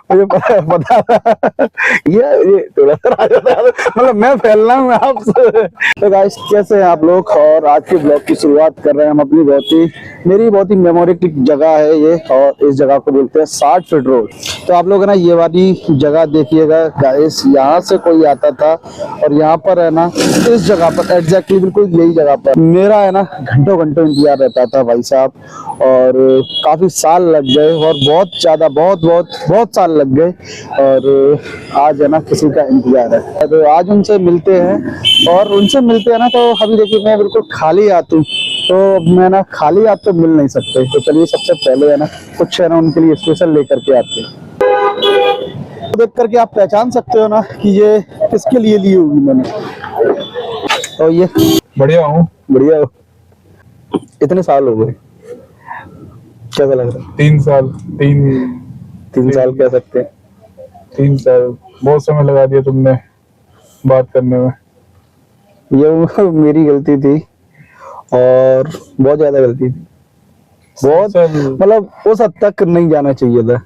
मुझे पता था ये थोड़ा सा मतलब मैं फैलना हूँ आपसे। तो गाइस कैसे हैं आप लोग, और आज के ब्लॉग की शुरुआत कर रहे हैं हम अपनी मेरी बहुत ही मेमोरेटिक जगह है ये, और इस जगह को बोलते हैं 60 फीट रोड। तो आप लोग है ना ये वाली जगह देखिएगा गाइस, यहाँ से कोई आता था और यहाँ पर है ना इस जगह पर एग्जैक्टली बिल्कुल यही जगह पर मेरा है ना घंटों घंटों इंतजार रहता था भाई साहब, और काफी साल लग गए और बहुत ज्यादा बहुत साल लग गए, और आज है ना किसी का इंतजार है। तो आज उनसे मिलते हैं, और उनसे मिलते हैं ना तो अभी देखिए मैं बिल्कुल खाली हाथ हूँ, तो मैं ना खाली हाथ तो मिल नहीं सकते। तो चलिए सबसे पहले है ना कुछ है ना उनके लिए स्पेशल लेकर के आते हैं। तो देख करके आप पहचान सकते हो ना कि ये किसके लिए ली होगी मैंने। और ये बढ़िया हूँ। बढ़िया हो, इतने साल हो गए, कैसा लग रहा है? 3 साल। तीन साल कह सकते हैं। 3 साल बहुत समय लगा दिया तुमने बात करने में। ये मेरी गलती थी, और बहुत ज्यादा गलती थी, बहुत मतलब उस हद तक नहीं जाना चाहिए था।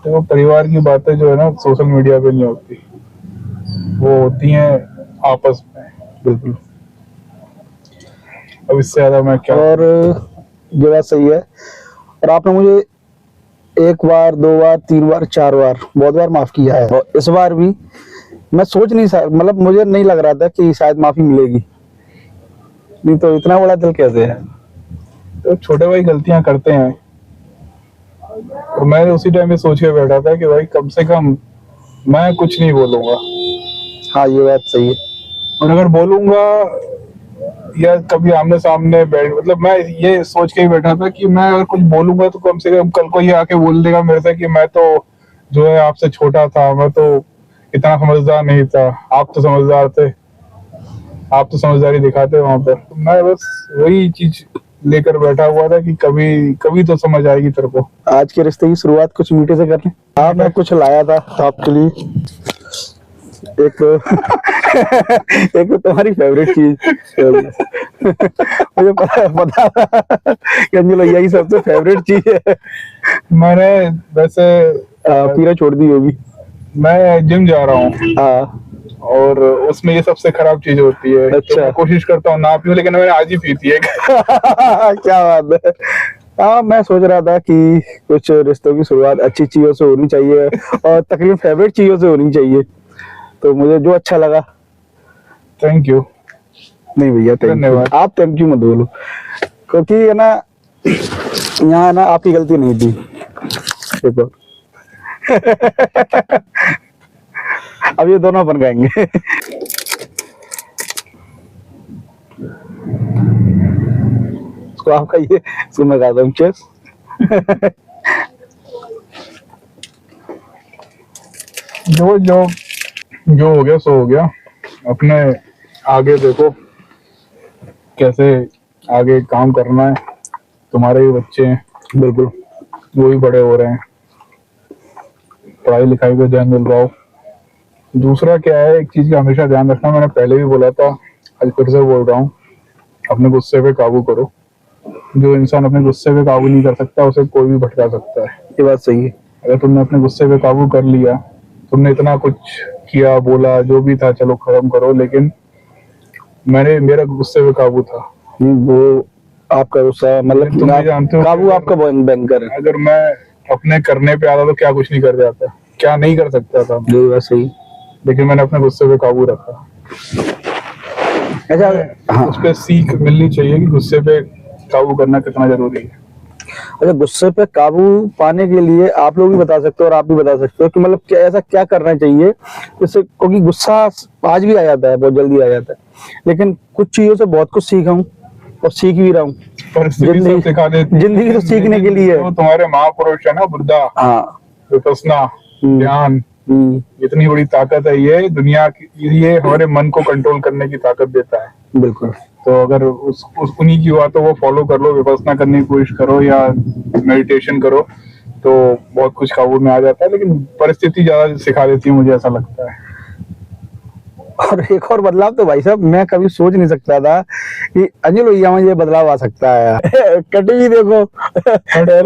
तो परिवार की बातें जो है ना सोशल मीडिया पे नहीं होती, वो होती हैं आपस में। बिल्कुल। अब इससे ज्यादा मैं क्या। और ये बात सही है, और आपने मुझे 1 बार 2 बार 3 बार 4 बार बहुत बार माफ किया है, और इस बार भी मैं सोच नहीं मतलब मुझे नहीं लग रहा था कि शायद माफी मिलेगी, नहीं तो इतना बड़ा दिल कैसे है। तो छोटे भाई गलतियां करते हैं, और मैं उसी टाइम में सोच के बैठा था कि भाई कम से कम मैं कुछ नहीं बोलूंगा। हाँ ये बात सही है। और अगर बोलूंगा या कभी आमने सामने बैठ, मतलब मैं ये सोच के ही बैठा था कि मैं अगर कुछ बोलूंगा तो कम से कम कल को ये आके बोल देगा मेरे से कि मैं तो जो है आपसे छोटा था, मैं तो इतना समझदार नहीं था, आप तो समझदार थे, आप तो समझदारी दिखाते वहां पर। तो मैं बस वही चीज लेकर बैठा हुआ था कि कभी कभी तो समझ आएगी तेरे को। आज के रिश्ते की शुरुआत कुछ मीठे से करने। हाँ मैं कुछ लाया था आपके लिए, एक एक तुम्हारी फेवरेट चीज। मुझे पता था कि अंजुला यही सबसे फेवरेट चीज है। मैंने वैसे पीना छोड़ दी होगी। मैं जिम जा रहा हूँ। हाँ, और उसमें ये सबसे खराब चीज होती है। अच्छा। तो मैं कोशिश करता हूँ ना पीऊं, लेकिन मैंने आज ही पी थी एक। क्या बात है। हाँ मैं सोच रहा था कि कुछ रिश्तों की शुरुआत अच्छी चीजों से होनी चाहिए, और तकरीबन फेवरेट चीजों से होनी चाहिए, तो मुझे जो अच्छा लगा। Thank you. नहीं भैया धन्यवाद। आप थैंक यू मत बोलो, क्योंकि है ना यहाँ ना आपकी गलती नहीं थी। देखो अब ये दोनों बन गाएंगे। इसको आप खाइए, इसको मैं खाता हूँ। चेस। जो जो जो हो गया सो हो गया। अपने आगे देखो कैसे आगे काम करना है। तुम्हारे भी बच्चे हैं, बिल्कुल, वो भी बड़े हो रहे हैं, पढ़ाई लिखाई पे ध्यान मिल रहा हो। दूसरा क्या है, एक चीज का हमेशा ध्यान रखना, मैंने पहले भी बोला था, आज फिर से बोल रहा हूँ, अपने गुस्से पे काबू करो। जो इंसान अपने गुस्से पे काबू नहीं कर सकता उसे कोई भी भटका सकता है। ये बात सही है। अगर तुमने अपने गुस्से पे काबू कर लिया, तुमने इतना कुछ किया बोला जो भी था चलो खत्म करो, लेकिन मेरा गुस्से पे काबू था। वो आपका गुस्सा मतलब तुम भी जानते हो काबू आपका बैंकर है। अगर मैं अपने करने पे आता तो क्या कुछ नहीं कर जाता, क्या नहीं कर सकता था। ये बात सही, लेकिन मैंने अपने गुस्से पे काबू रखा। अच्छा। हाँ। उस पर सीख मिलनी चाहिए कि गुस्से पे काबू करना कितना जरूरी है। अच्छा, गुस्से पे काबू पाने के लिए आप लोग भी बता सकते हो, और आप भी बता सकते हो कि मतलब क्या ऐसा क्या करना चाहिए जिससे, क्योंकि गुस्सा आज भी आ जाता है, बहुत जल्दी आ जाता है, लेकिन कुछ चीजों से बहुत कुछ सीखा हूँ और सीख भी रहा हूँ। जिंदगी तो सीखने के लिए है। तुम्हारे महापुरुष है ना बुद्धा, हाँ, विपश्यना, ध्यान, इतनी बड़ी ताकत है ये दुनिया की, ये हमारे मन को कंट्रोल करने की ताकत देता है। बिल्कुल। तो अगर उन्हीं की हुआ तो वो फॉलो कर लो, विपश्यना करने की कोशिश करो या मेडिटेशन करो, तो बहुत कुछ काबू में आ जाता है। लेकिन परिस्थिति ज्यादा सिखा देती है, मुझे ऐसा लगता है। और एक और बदलाव तो भाई साहब मैं कभी सोच नहीं सकता था कि अंजल भैया में ये बदलाव आ सकता है। कटी भी देखो,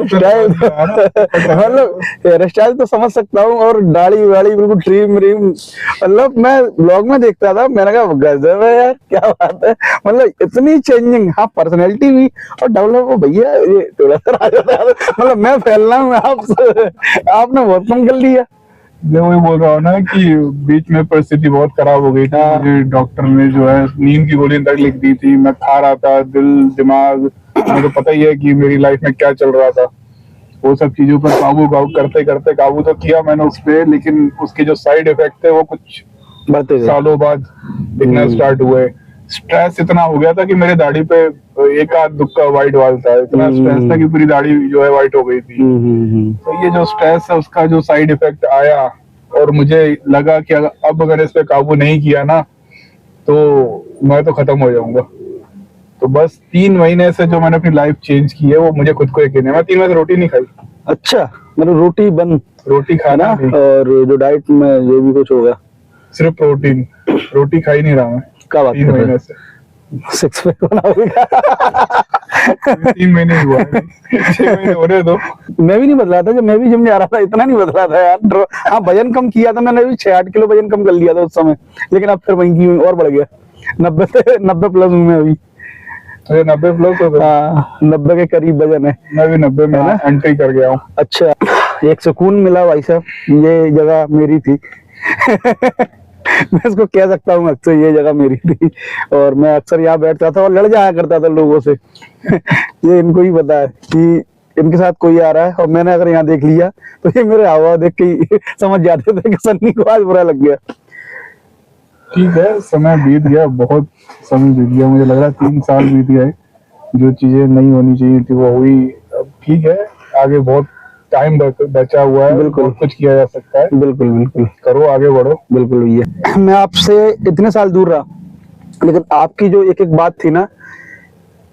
स्टाइल मतलब हेयर स्टाइल तो समझ सकता हूँ, और दाढ़ी वाड़ी बिल्कुल ट्रिम रिम, मतलब मैं ब्लॉग में देखता था, मैंने कहा गजब है यार, क्या बात है, मतलब इतनी चेंजिंग। हाँ पर्सनैलिटी भी और डेवलप हो भैया, ये थोड़ा सा आ जाता है, मतलब मैं फैल रहा हूँ आपसे, आपने बहुत कम कर लिया। मैं वही बोल रहा हूँ ना कि बीच में परिस्थिति बहुत खराब हो गई थी। हाँ। मुझे डॉक्टर ने जो है नींद की गोली तक लिख दी थी, मैं खा रहा था, दिल दिमाग, मुझे तो पता ही है कि मेरी लाइफ में क्या चल रहा था। वो सब चीजों पर काबू करते करते काबू तो किया मैंने उस पे, लेकिन उसके जो साइड इफेक्ट थे वो कुछ बढ़ते गए। सालों बाद दिखना स्टार्ट हुए। स्ट्रेस इतना हो गया था कि मेरे दाढ़ी पे एक आध दुक्का वाइट वाल था, इतना स्ट्रेस था कि पूरी दाढ़ी जो है वाइट हो गई थी। तो ये जो स्ट्रेस है उसका जो साइड इफेक्ट आया, और मुझे लगा कि अब अगर इस पे काबू नहीं किया ना तो मैं तो खत्म हो जाऊंगा। तो बस 3 महीने से जो मैंने अपनी लाइफ चेंज की है वो मुझे खुद को यकीन है। मैं 3 महीने से रोटी नहीं खाई। अच्छा, मतलब रोटी बंद, रोटी है खाना ना, नहीं, और जो डाइट में जो भी कुछ होगा सिर्फ प्रोटीन। रोटी खा ही नहीं रहा मैं क्या बात 3 कर रहे महीने हो? से। 6 पैक बनाओगे? 3 महीने ही हुआ है, 6 महीने हो रहे तो। मैं भी नहीं बदला था, जब मैं भी जिम जा रहा था इतना नहीं बदला था यार। हाँ वजन कम किया था मैंने भी, 6-8 किलो वजन कम कर लिया था उस समय, लेकिन अब फिर वहीं की और बढ़ गया, 90 प्लस हूँ मैं अभी। मुझे 90 प्लस हो गए। हाँ 90 के करीब वजन है। मैं भी 90 में है ना? एंट्री कर गया हूँ। अच्छा, एक सुकून मिला भाई साहब, ये जगह मेरी थी। मैं इसको कह सकता हूँ, अक्सर ये जगह मेरी थी, और मैं अक्सर यहाँ बैठता था और लड़ जाया करता था लोगों से। ये इनको ही पता है कि इनके साथ कोई आ रहा है, और मैंने अगर यहाँ देख लिया तो ये मेरे हाव देख के ही समझ जाते थे कि सन्नी को आज बुरा लग गया। ठीक है, समय बीत गया, बहुत समय बीत गया, मुझे लग रहा है 3 साल बीत गए। जो चीजें नहीं होनी चाहिए थी वो हुई। अब ठीक है, आगे बहुत टाइम बचा हुआ है, बिल्कुल। बहुत कुछ किया जा सकता है। बिल्कुल बिल्कुल करो, आगे बढ़ो। बिल्कुल भैया, मैं आपसे इतने साल दूर रहा, लेकिन आपकी जो एक एक बात थी ना,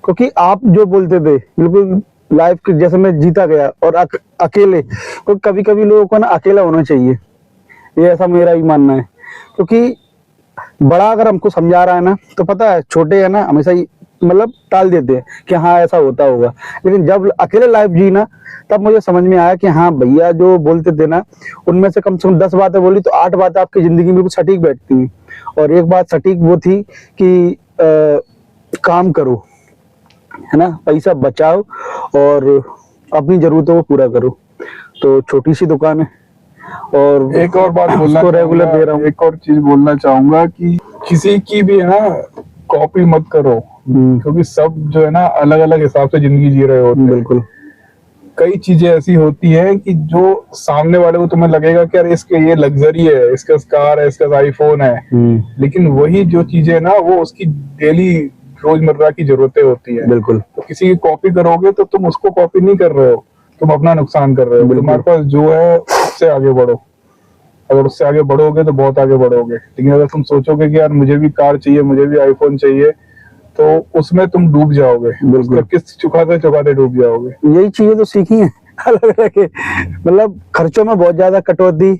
क्योंकि आप जो बोलते थे बिल्कुल लाइफ के जैसे मैं जीता गया, और अकेले, तो कभी कभी लोगों को ना अकेला होना चाहिए, ये ऐसा मेरा भी मानना है। क्योंकि बड़ा अगर हमको समझा रहा है ना, तो पता है छोटे है ना हमेशा ही मतलब टाल देते हैं कि हाँ ऐसा होता होगा, लेकिन जब अकेले लाइफ जी ना, तब मुझे समझ में आया कि हाँ भैया जो बोलते थे ना, उनमें से कम 10 बातें बोली तो 8 बातें आपकी जिंदगी में बिल्कुल सटीक बैठती हैं। और एक बात सटीक वो थी कि काम करो, है ना, पैसा बचाओ और अपनी जरूरतों को पूरा करो। तो छोटी सी दुकान है, और एक और बात बोलना उसको रेगुलर चाहूंगा, दे रहा हूँ। एक और चीज बोलना चाहूंगा कि किसी की भी है ना कॉपी मत करो, क्योंकि सब जो है ना अलग अलग हिसाब से जिंदगी जी रहे होते हैं। बिल्कुल। कई चीजें ऐसी होती हैं कि जो सामने वाले को तुम्हें लगेगा कि यार इसके ये लग्जरी है, इसका कार है, इसका आईफोन है, लेकिन वही जो चीजें ना वो उसकी डेली रोजमर्रा की जरूरतें होती है। बिल्कुल। तो किसी की कॉपी करोगे तो तुम उसको कॉपी नहीं कर रहे हो, तुम अपना नुकसान कर रहे हो। तुम्हारे पास जो है उससे आगे बढ़ो, अगर उससे आगे बढ़ोगे तो बहुत आगे बढ़ोगे। लेकिन अगर तुम सोचोगे कि यार मुझे भी कार चाहिए, मुझे भी आईफोन चाहिए, तो उसमें तुम डूब जाओगे, उसका किस्त चुकाते चुकाते डूब जाओगे। यही चीजें तो सीखी हैं अलग अलग के, मतलब खर्चों में बहुत ज्यादा कटौती,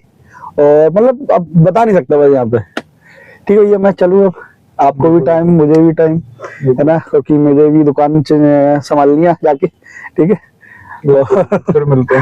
और मतलब अब बता नहीं सकता भाई यहाँ पे। ठीक है भैया, मैं चलूँ अब, आपको भी टाइम, मुझे भी टाइम, है ना, क्योंकि मुझे भी दुकान संभालनी है जाके। ठीक है, फिर मिलते हैं।